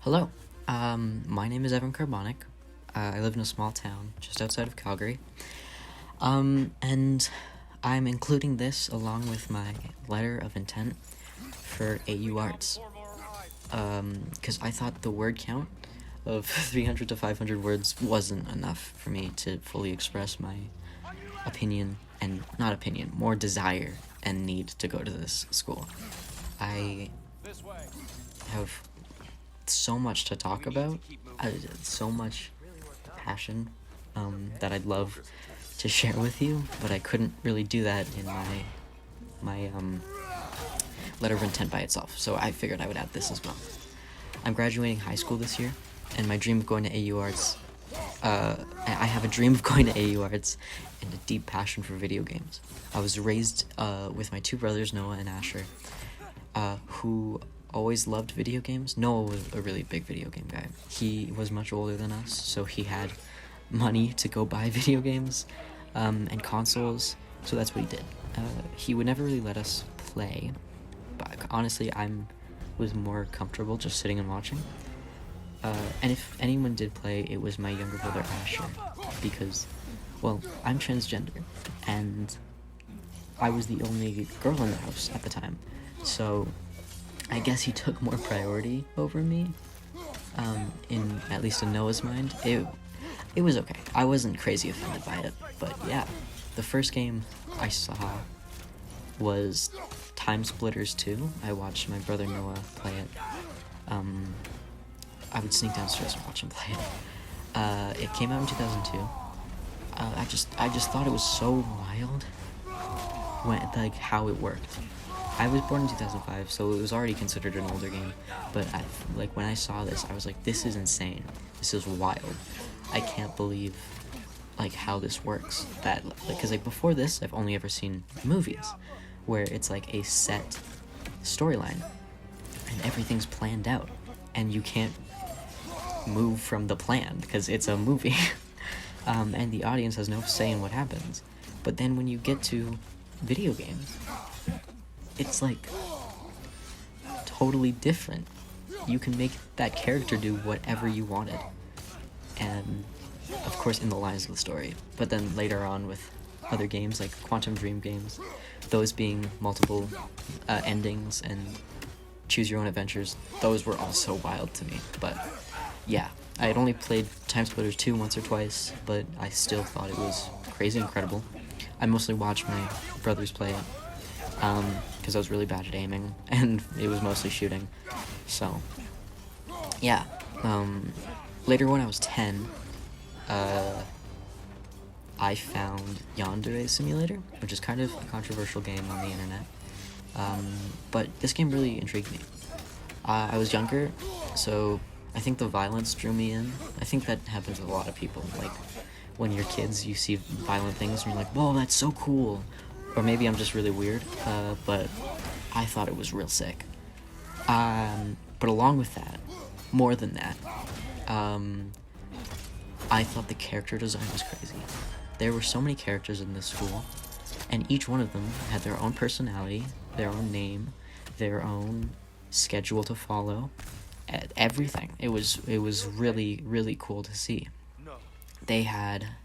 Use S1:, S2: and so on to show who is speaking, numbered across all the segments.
S1: Hello, my name is Evan Carbonic. I live in a small town just outside of Calgary. And I'm including this along with my letter of intent for AUarts. Because I thought the word count of 300 to 500 words wasn't enough for me to fully express my opinion, and not opinion, more desire and need to go to this school. I have so much to talk about, so much passion that I'd love to share with you, but I couldn't really do that in my letter of intent by itself, so I figured I would add this as well. I'm graduating high school this year, and my dream of going to AUarts, I have a dream of going to AUarts and a deep passion for video games. I was raised with my two brothers, Noah and Asher, who always loved video games. Noah was a really big video game guy. He was much older than us, so he had money to go buy video games and consoles, so that's what he did. He would never really let us play, but honestly, was more comfortable just sitting and watching. And if anyone did play, it was my younger brother Asher, because, well, I'm transgender, and I was the only girl in the house at the time, so I guess he took more priority over me, at least in Noah's mind. It was okay. I wasn't crazy offended by it, but yeah. The first game I saw was Time Splitters 2. I watched my brother Noah play it. I would sneak downstairs and watch him play it. It came out in 2002. I just thought it was so wild how it worked. I was born in 2005, so it was already considered an older game, but when I saw this, I was like, this is insane. This is wild. I can't believe, how this works. Because before this, I've only ever seen movies, where it's a set storyline, and everything's planned out, and you can't move from the plan, because it's a movie, and the audience has no say in what happens. But then when you get to video games, it's totally different. You can make that character do whatever you wanted, and of course in the lines of the story. But then later on with other games like Quantum Dream games, those being multiple endings and choose your own adventures, those were also wild to me. But yeah, I had only played Time Splitters 2 once or twice, but I still thought it was crazy incredible. I mostly watched my brothers play it, because I was really bad at aiming, and it was mostly shooting, so, yeah. Later when I was 10, I found Yandere Simulator, which is kind of a controversial game on the internet, but this game really intrigued me. I was younger, so I think the violence drew me in. I think that happens with a lot of people, when you're kids, you see violent things, and you're like, whoa, that's so cool. Or maybe I'm just really weird, but I thought it was real sick. But along with that, more than that, I thought the character design was crazy. There were so many characters in this school, and each one of them had their own personality, their own name, their own schedule to follow, everything. It was really, really cool to see. They had,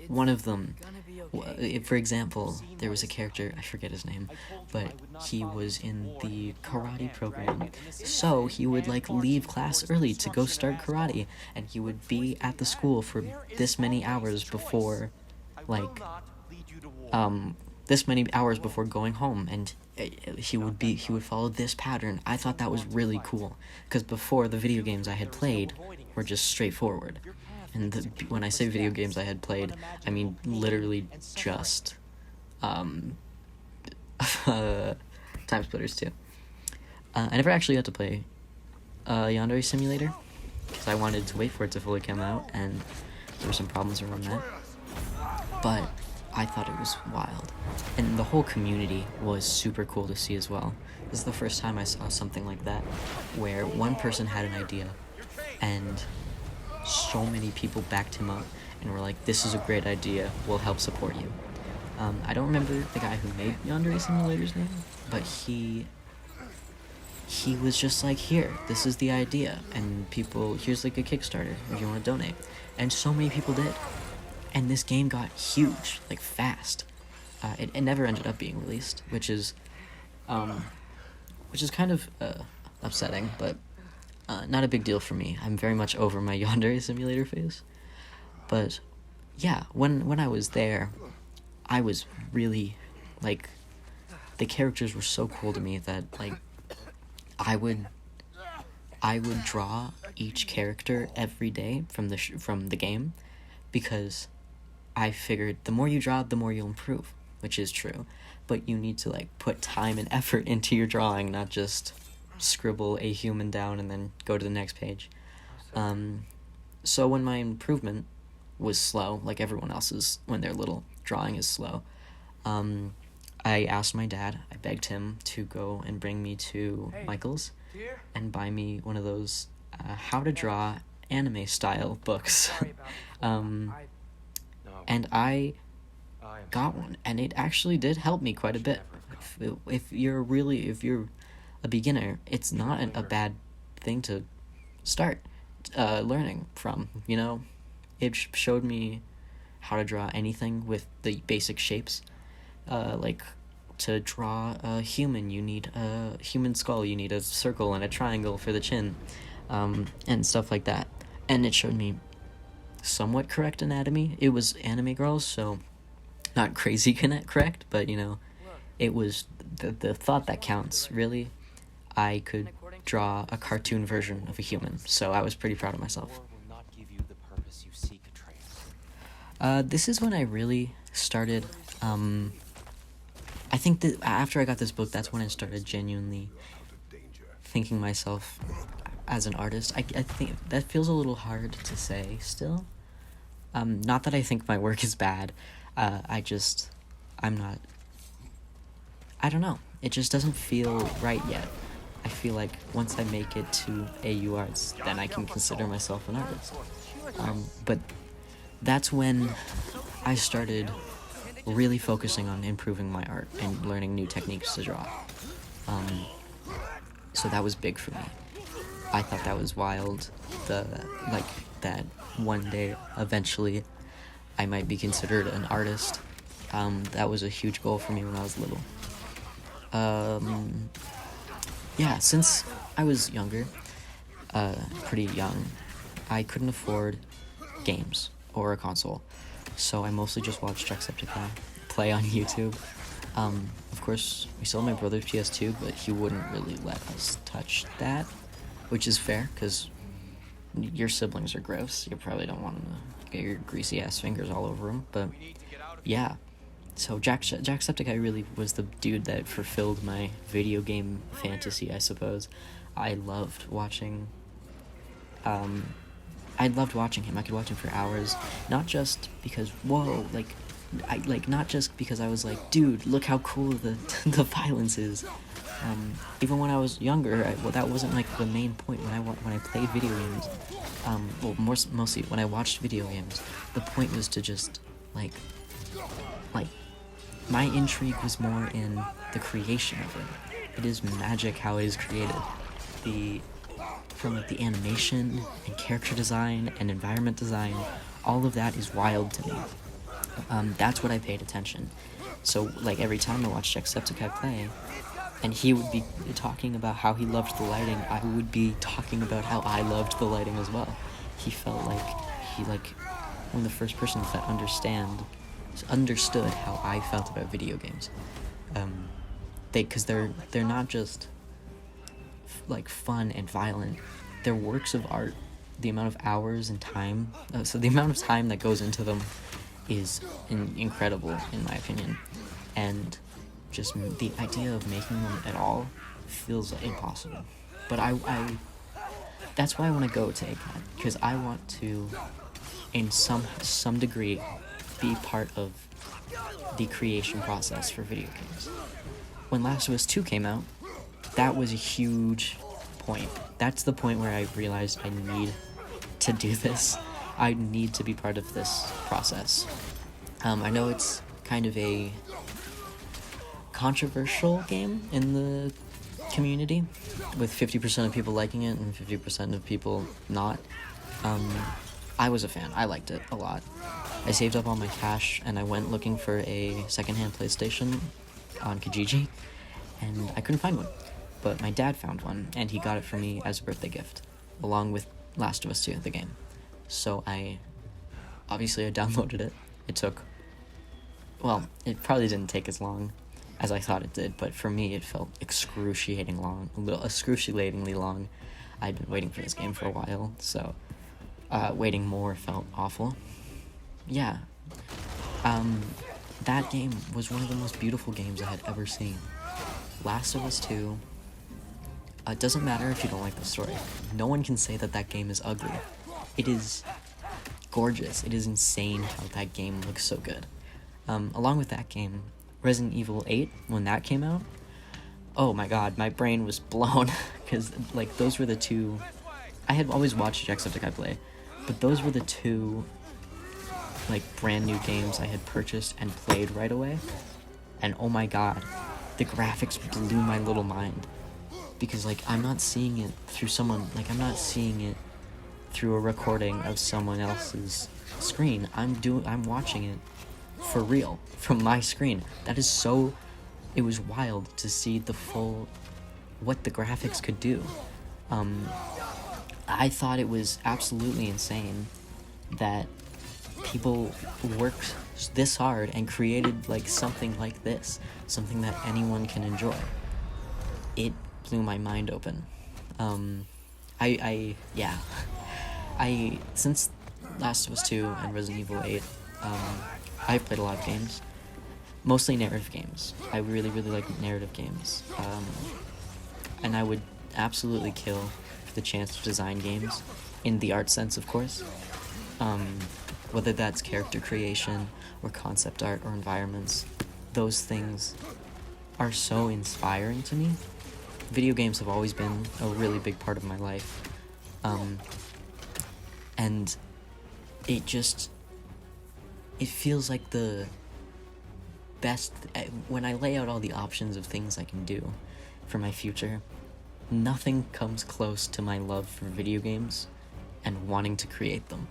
S1: one of them, for example, there was a character, I forget his name, but he was in the karate program, so he would, leave class early to go start karate, and he would be at the school for this many hours before, going home, and he would follow this pattern. I thought that was really cool, because before, the video games I had played were just straightforward. And when I say video games I had played, I mean literally just Time Splitters 2. I never actually got to play Yandere Simulator, because I wanted to wait for it to fully come out, and there were some problems around that. But I thought it was wild. And the whole community was super cool to see as well. This is the first time I saw something like that, where one person had an idea, and so many people backed him up and were like, this is a great idea, we'll help support you. I don't remember the guy who made Yandere Simulator's name, but he he was just like, here, this is the idea, and people, here's like a Kickstarter if you want to donate. And so many people did. And this game got huge, like fast. It never ended up being released, which is kind of upsetting, but not a big deal for me. I'm very much over my Yandere Simulator phase. But yeah, when I was there, I was really, like, the characters were so cool to me that, like, I would draw each character every day from the game, because I figured the more you draw, the more you'll improve, which is true. But you need to, like, put time and effort into your drawing, not just scribble a human down and then go to the next page. So when my improvement was slow, like everyone else's when they're little, drawing is slow, I asked my dad, I begged him to go and bring me to Michael's and buy me one of those how to draw anime style books. And I got one, and it actually did help me quite a bit. If you're a beginner, it's not a bad thing to start learning from, you know? It showed me how to draw anything with the basic shapes. Like, to draw a human, you need a human skull, you need a circle and a triangle for the chin, and stuff like that. And it showed me somewhat correct anatomy. It was Anime Girls, so not crazy correct, but, you know, it was the thought that counts, really. I could draw a cartoon version of a human, so I was pretty proud of myself. This is when I really started, I think that after I got this book, that's when I started genuinely thinking myself as an artist. I think that feels a little hard to say still. Not that I think my work is bad. I don't know. It just doesn't feel right yet. I feel like once I make it to AUarts, then I can consider myself an artist. But that's when I started really focusing on improving my art and learning new techniques to draw. So that was big for me. I thought that was wild. That one day, eventually, I might be considered an artist. That was a huge goal for me when I was little. Yeah, since I was younger, pretty young, I couldn't afford games or a console, so I mostly just watched Jacksepticeye play on YouTube. Of course, we still have my brother's PS2, but he wouldn't really let us touch that, which is fair, because your siblings are gross. You probably don't want to get your greasy-ass fingers all over them, but yeah. So Jacksepticeye really was the dude that fulfilled my video game fantasy, I suppose. I loved watching him. I could watch him for hours, not just because, not just because I was like, dude, look how cool the the violence is. Even when I was younger, that wasn't like the main point when I played video games. Mostly when I watched video games, the point was to just like my intrigue was more in the creation of it. It is magic how it is created. From the animation and character design and environment design, all of that is wild to me. That's what I paid attention. So, like, every time I watched Jacksepticeye play, and he would be talking about how he loved the lighting, I would be talking about how I loved the lighting as well. He felt like one of the first persons that understood how I felt about video games. Because they're not just fun and violent. They're works of art. The amount of hours and time, the amount of time that goes into them is incredible, in my opinion. And just the idea of making them at all feels impossible. But that's why I want to go to ACAD, because I want to, in some degree, be part of the creation process for video games. When Last of Us 2 came out, that was a huge point. That's the point where I realized I need to do this. I need to be part of this process. I know it's kind of a controversial game in the community, with 50% of people liking it and 50% of people not. I was a fan. I liked it a lot. I saved up all my cash and I went looking for a secondhand PlayStation on Kijiji, and I couldn't find one. But my dad found one, and he got it for me as a birthday gift, along with Last of Us 2, the game. So I downloaded it. It took, well, it probably didn't take as long as I thought it did, but for me it felt excruciatingly long. I'd been waiting for this game for a while, so waiting more felt awful. Yeah. That game was one of the most beautiful games I had ever seen. Last of Us 2, it doesn't matter if you don't like the story. No one can say that that game is ugly. It is gorgeous. It is insane how that game looks so good. Along with that game, Resident Evil 8, when that came out, oh my god, my brain was blown, because, like, those were the two... I had always watched Jacksepticeye play, but those were the two, like, brand new games I had purchased and played right away, and oh my god, the graphics blew my little mind, because, like, I'm not seeing it through I'm not seeing it through a recording of someone else's screen. I'm watching it for real, from my screen. It was wild to see what the graphics could do. I thought it was absolutely insane that people worked this hard and created, like, something like this, something that anyone can enjoy. It blew my mind open. Since Last of Us 2 and Resident Evil 8, I've played a lot of games, mostly narrative games. I really, really like narrative games, and I would absolutely kill for the chance to design games, in the art sense, of course, whether that's character creation, or concept art, or environments. Those things are so inspiring to me. Video games have always been a really big part of my life, and it feels like the best. When I lay out all the options of things I can do for my future, nothing comes close to my love for video games and wanting to create them.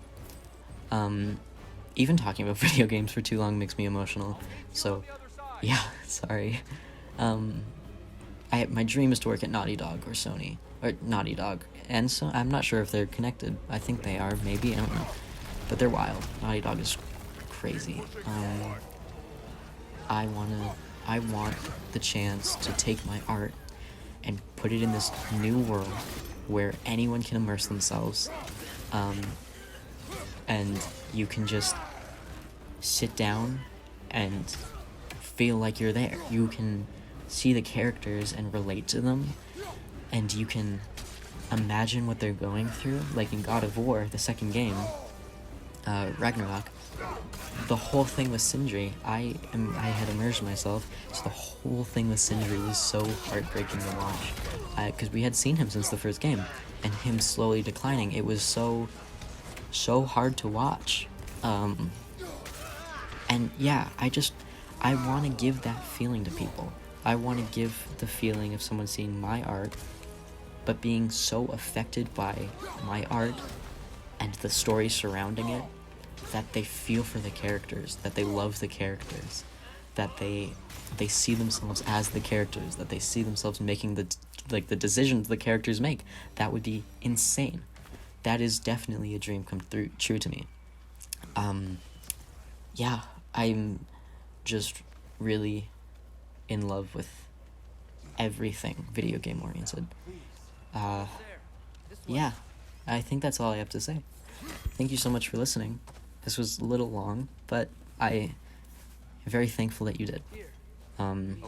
S1: Even talking about video games for too long makes me emotional, so yeah, sorry. My dream is to work at Naughty Dog or Sony, or Naughty Dog, and so I'm not sure if they're connected. I think they are, maybe, I don't know, but they're wild. Naughty Dog is crazy. I want the chance to take my art and put it in this new world where anyone can immerse themselves, and you can just sit down and feel like you're there. You can see the characters and relate to them, and you can imagine what they're going through. Like in God of War, the second game, Ragnarok, the whole thing with Sindri, I had immersed myself, so the whole thing with Sindri was so heartbreaking to watch, because we had seen him since the first game, and him slowly declining. It was so hard to watch, and yeah, I want to give that feeling to people. I want to give the feeling of someone seeing my art, but being so affected by my art and the story surrounding it, that they feel for the characters, that they love the characters, that they see themselves as the characters, that they see themselves making the decisions the characters make. That would be insane. That is definitely a dream come true to me. Yeah, I'm just really in love with everything video game oriented. Yeah, I think that's all I have to say. Thank you so much for listening. This was a little long, but I am very thankful that you did.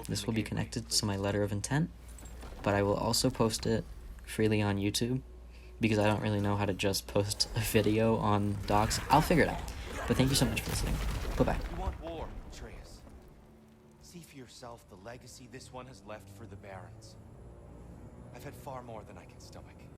S1: This will be connected to my letter of intent, but I will also post it freely on YouTube, because I don't really know how to just post a video on docs. I'll figure it out. But thank you so much for listening. Bye-bye.
S2: You want war, Atreus. See for yourself the legacy this one has left for the Barons. I've had far more than I can stomach.